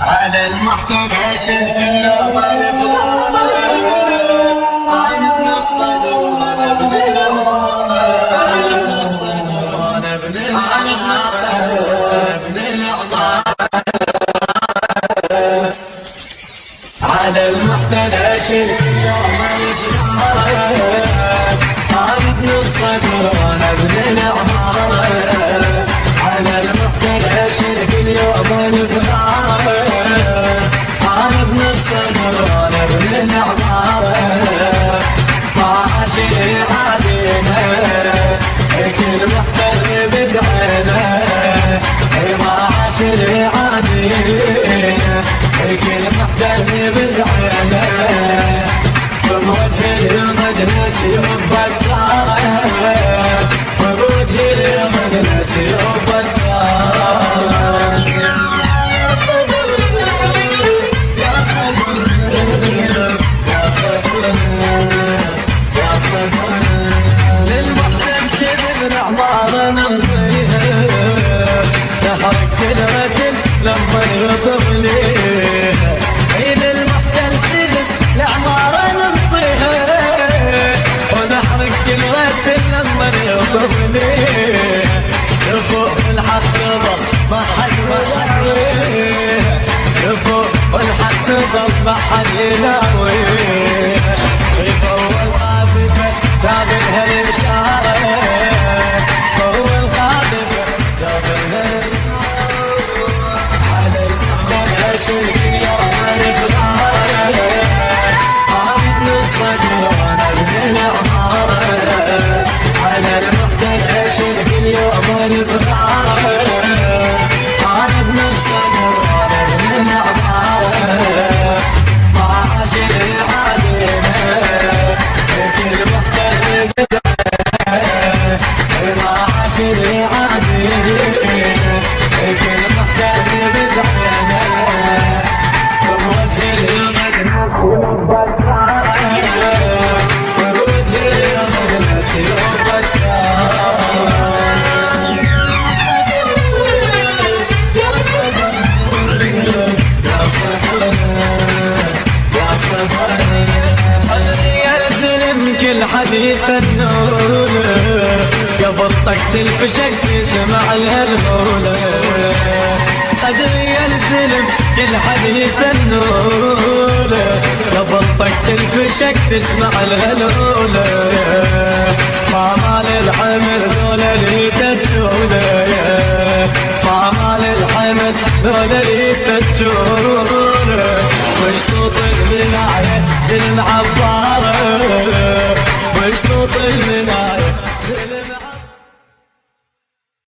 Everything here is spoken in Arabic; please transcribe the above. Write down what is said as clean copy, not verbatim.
على المحتوى شد اليوم الفضول، انا ابن الصدور انا ابن العمر، انا ابن الصدور انا ابن العمر، على المحتوى شد اليوم الفضول، انا ابن الصدور انا ابن العمر، على المحتوى شد اليوم الفضول، أنا ابن الصدر أنا ابن العمارة، ما عاشي عادينا كل محتل بزعنا، ما عاشي عادينا كل محتل بزعنا، بوجه المدرس يبطل، بوجه المدرس يبطل. لما يغضب ليها عيد المحتل سلم العمارة نمطيها، ونحرق الوتن لما يغضب ليها، يفوق الحق ضل ما حد يناويها، يفوق الحق ضل ما حد يناويها، يفوق القاذفة جاب لها الإشارة، فوق القاذفة جاب لها الإشارة، شد اليوم الفضول، أنا ابن الصدر أنا ابن العمارة، على المحتل شد اليوم الفضول، أنا ابن الصدر أنا ابن العمارة، ما عاشر عادينا كل محتل بدعنا، ما عاشر عادينا كل محتل بدعنا، كل حديث النور قبل طقت الفشك تسمع الهلولة، قدر ينزلم كل حديث النور قبل طقت الفشك تسمع الهلولة، ما مال الحمل ذولا لي تجولة، ما مال الحمل ذولا لي تجولة، مشطوط من عين سلم عبارة، مشطوط من